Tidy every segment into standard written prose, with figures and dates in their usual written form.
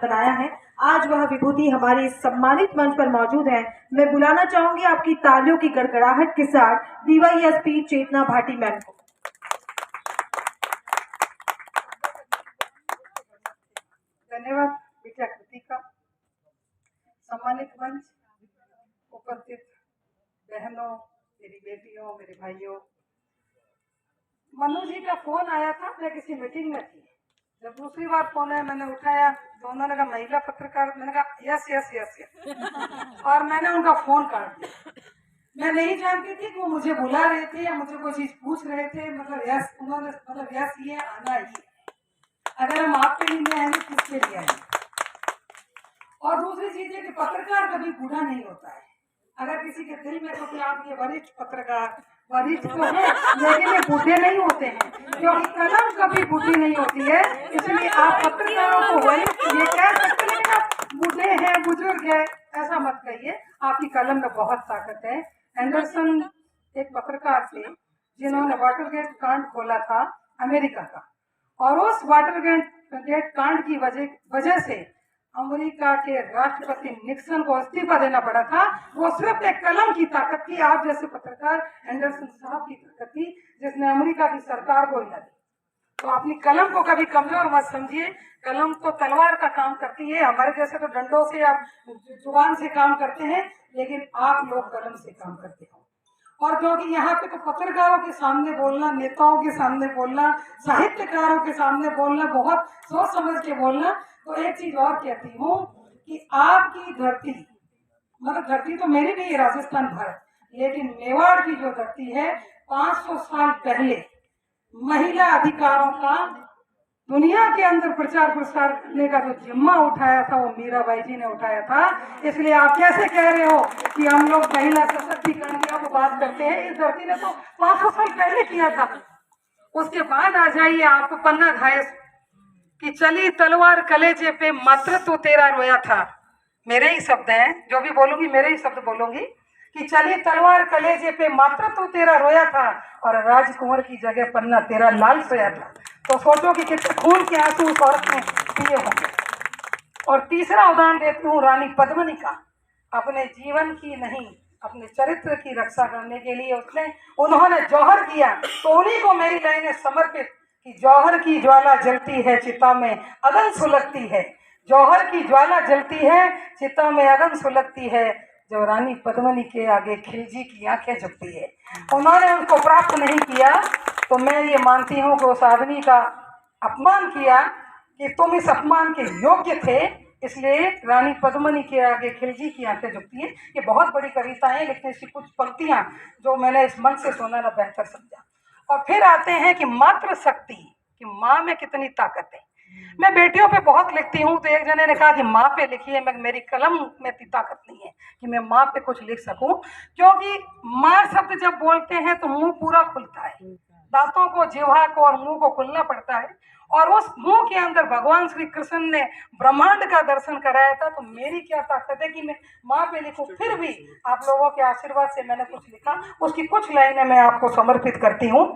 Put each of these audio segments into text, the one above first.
बनाया है। आज वह विभूति हमारे सम्मानित मंच पर मौजूद है। मैं बुलाना चाहूंगी आपकी तालियों की गड़गड़ाहट के साथ डीवाईएसपी चेतना भाटी मैम को। धन्यवाद बेटा कृतिका। सम्मानित मंच, उपस्थित बहनों, मेरी बेटियों, मेरे भाइयों, मनु जी का फोन आया था, मैं किसी मीटिंग में थी। जब दूसरी बार फोन आया मैंने उठाया तो उन्होंने कहा महिला पत्रकार, मैंने कहा यस यस यस यस और मैंने उनका फोन काट दिया। मैं नहीं जानती थी कि वो मुझे बुला रहे थे या मुझे कोई चीज पूछ रहे थे। मतलब यस उन्होंने, मतलब यस ये आना ही है। अगर हम आपके लिए आएंगे किसके लिए आएंगे। और दूसरी चीज है कि पत्रकार कभी बूढ़ा नहीं होता है। अगर किसी के दिल में तो कि आप ये वरिष्ठ पत्रकार, वरिष्ठ तो है लेकिन ये बूढ़े नहीं होते हैं, क्योंकि कलम कभी बूढ़ी नहीं होती है। इसलिए आप पत्रकारों को वरिष्ठ ये कह सकते हैं, लेकिन आप बूढ़े हैं, बुजुर्ग है, ऐसा मत कहिए। आपकी कलम में बहुत ताकत है। एंडरसन एक पत्रकार थे जिन्होंने वाटरगेट कांड खोला था अमेरिका का, और उस वाटरगेट कांड की वजह से अमेरिका के राष्ट्रपति निक्सन को इस्तीफा देना पड़ा था। वो सिर्फ एक कलम की ताकत थी, आप जैसे पत्रकार एंडरसन साहब की ताकत थी, जिसने अमेरिका की सरकार को हिला दी। तो अपनी कलम को कभी कमजोर मत समझिए। कलम तो तलवार का काम करती है, हमारे जैसे तो डंडों से या जुबान से काम करते हैं, लेकिन आप लोग कलम से काम करते हो। और क्योंकि यहाँ पे तो पत्रकारों के सामने बोलना, नेताओं के सामने बोलना, साहित्यकारों के सामने बोलना, बहुत सोच समझ के बोलना। तो एक चीज और कहती हूँ कि आपकी धरती, मतलब धरती तो मेरी नहीं है, राजस्थान भारत, लेकिन मेवाड़ की जो धरती है, 500 साल पहले महिला अधिकारों का दुनिया के अंदर प्रचार प्रसार करने का जो जिम्मा उठाया था वो मीराबाई जी ने उठाया था। इसलिए आप कैसे कह रहे हो कि हम लोग महिला सशक्तिकरण की आप बात करते हैं। इस धरती ने तो 500 साल पहले किया था। उसके बाद आ जाइए आपको पन्ना घायस कि चली तलवार कलेजे पे मात्र तो तेरा रोया था। मेरे ही शब्द हैं, जो भी बोलूंगी मेरे ही शब्द बोलूंगी कि चली तलवार कलेजे पे मात्र तो तेरा रोया था, और राजकुंवर की जगह पन्ना तेरा लाल सोया था। तो सोचो कि कितने खून के आंसू उस औरत ने पिए होंगे। और तीसरा उदाहरण देती हूँ रानी पद्मिनी का। अपने जीवन की नहीं, अपने चरित्र की रक्षा करने के लिए उन्होंने जौहर किया। तो उन्हीं को मेरी लाइनें समर्पित कि जौहर की ज्वाला जलती है चिता में अगन सुलगती है। जौहर की ज्वाला जलती है चिता में अगन सुलगती है, जो रानी पद्मिनी के आगे खिलजी की आंखें झुकती है। उन्होंने उनको प्राप्त नहीं किया, तो मैं ये मानती हूँ कि उस आदमी का अपमान किया कि तुम इस अपमान के योग्य थे, इसलिए रानी पद्मिनी के आगे खिलजी की आंखें झुकती है। ये बहुत बड़ी कविता है, लेकिन इसकी कुछ पंक्तियां जो मैंने इस मंच से सुनाना बेहतर समझा। और फिर आते हैं कि मातृ शक्ति, कि माँ में कितनी ताकत है। मैं बेटियों पे बहुत लिखती हूँ, तो एक जने ने कहा कि माँ पे लिखिए। मेरी कलम में इतनी ताकत नहीं है कि मैं माँ पे कुछ लिख सकूं, क्योंकि माँ शब्द जब बोलते हैं तो मुंह पूरा खुलता है, दांतों को, जिह्वा को और मुंह को खुलना पड़ता है। और उस मुंह के अंदर भगवान श्री कृष्ण ने ब्रह्मांड का दर्शन कराया था। तो मेरी क्या ताकत है कि मैं माँ पे लिखूं। फिर भी आप लोगों के आशीर्वाद से मैंने कुछ लिखा, उसकी कुछ लाइनें मैं आपको समर्पित करती हूँ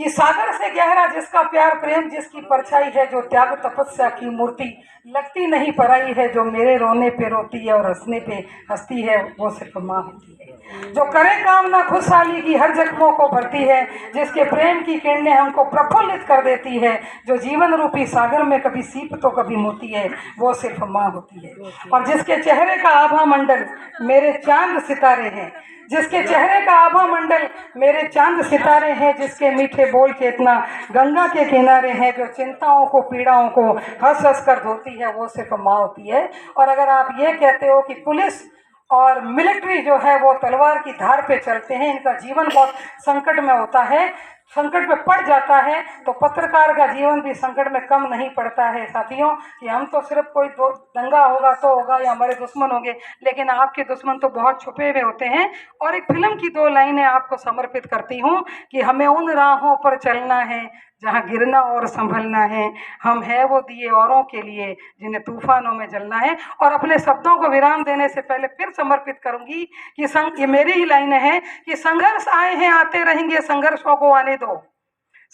कि सागर से गहरा जिसका प्यार प्रेम, जिसकी परछाई है जो त्याग तपस्या की मूर्ति, लगती नहीं पराई है जो मेरे रोने पे रोती है और हंसने पे हंसती है, वो सिर्फ माँ होती है। जो करे कामना खुशहाली की हर जख्मों को भरती है, जिसके प्रेम की किरणें हमको प्रफुल्लित कर देती है, जो जीवन रूपी सागर में कभी सीप तो कभी मोती है, वो सिर्फ माँ होती है। और जिसके चेहरे का आभा मंडल मेरे चांद सितारे हैं, जिसके चेहरे का आभा मंडल मेरे चांद सितारे हैं, जिसके मीठे बोल के इतना गंगा के किनारे हैं, जो चिंताओं को पीड़ाओं को हंस हंस कर धोती है, वो सिर्फ माँ होती है। और अगर आप ये कहते हो कि पुलिस और मिलिट्री जो है वो तलवार की धार पे चलते हैं, इनका जीवन बहुत संकट में होता है, संकट में पड़ जाता है, तो पत्रकार का जीवन भी संकट में कम नहीं पड़ता है साथियों। कि हम तो सिर्फ कोई दंगा होगा तो होगा या हमारे दुश्मन होंगे, लेकिन आपके दुश्मन तो बहुत छुपे हुए होते हैं। और एक फिल्म की 2 लाइनें आपको समर्पित करती हूँ कि हमें उन राहों पर चलना है जहाँ गिरना और संभलना है, हम है वो दिए औरों के लिए जिन्हें तूफानों में जलना है। और अपने शब्दों को विराम देने से पहले फिर समर्पित करूंगी कि ये मेरी ही लाइनें हैं कि संघर्ष आए हैं आते रहेंगे, संघर्षों को आने दो,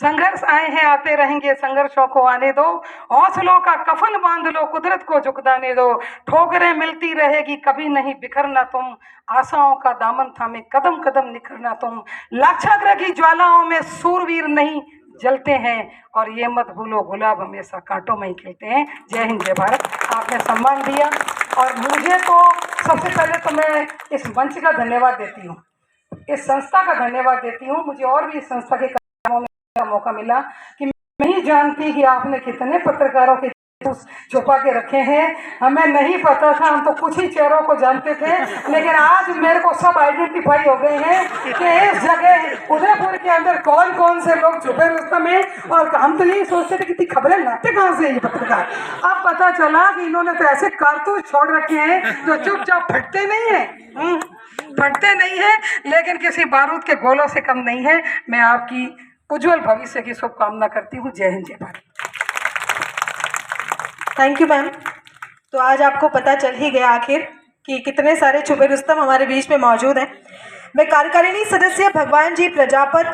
संघर्ष आए हैं आते रहेंगे, संघर्षों को आने दो, हौसलों का कफन बांध लो, कुदरत को झुकदाने दो, ठोकरें मिलती रहेगी कभी नहीं बिखरना तुम, आशाओं का दामन थामे कदम कदम निखरना तुम, लाक्षाग्रह की ज्वालाओं में सूरवीर नहीं जलते हैं, और ये मत भूलो गुलाब हमेशा कांटों में ही खिलते हैं। जय हिंद जय भारत। आपने सम्मान दिया और मुझे तो सबसे पहले तो मैं इस मंच का धन्यवाद देती हूँ, इस संस्था का धन्यवाद देती हूँ। मुझे और भी इस संस्था के कामों में मौका मिला कि मैं नहीं जानती कि आपने कितने पत्रकारों के छुपा के रखे हैं, हमें नहीं पता था, हम तो कुछ ही चेहरों को जानते थे, लेकिन आज मेरे को सब आइडेंटिफाई हो गए हैं कि इस जगह उदयपुर के अंदर कौन कौन से लोग छुपे रुस्तम हैं। और हम तो यही सोचते थे कि खबरें लाते कहाँ से ये पत्रकार, अब पता चला कि इन्होंने तो ऐसे कारतूस छोड़ रखे हैं जो चुपचाप फटते नहीं है, फटते नहीं है, लेकिन किसी बारूद के गोलों से कम नहीं है। मैं आपकी उज्जवल भविष्य की शुभकामना करती हूँ। जय हिंद जय भारत। Thank you ma'am. तो आज आपको पता चल ही गया आखिर कि कितने सारे छुपे रुस्तम हमारे बीच में मौजूद हैं। मैं कार्यकारिणी सदस्य भगवान जी प्रजापत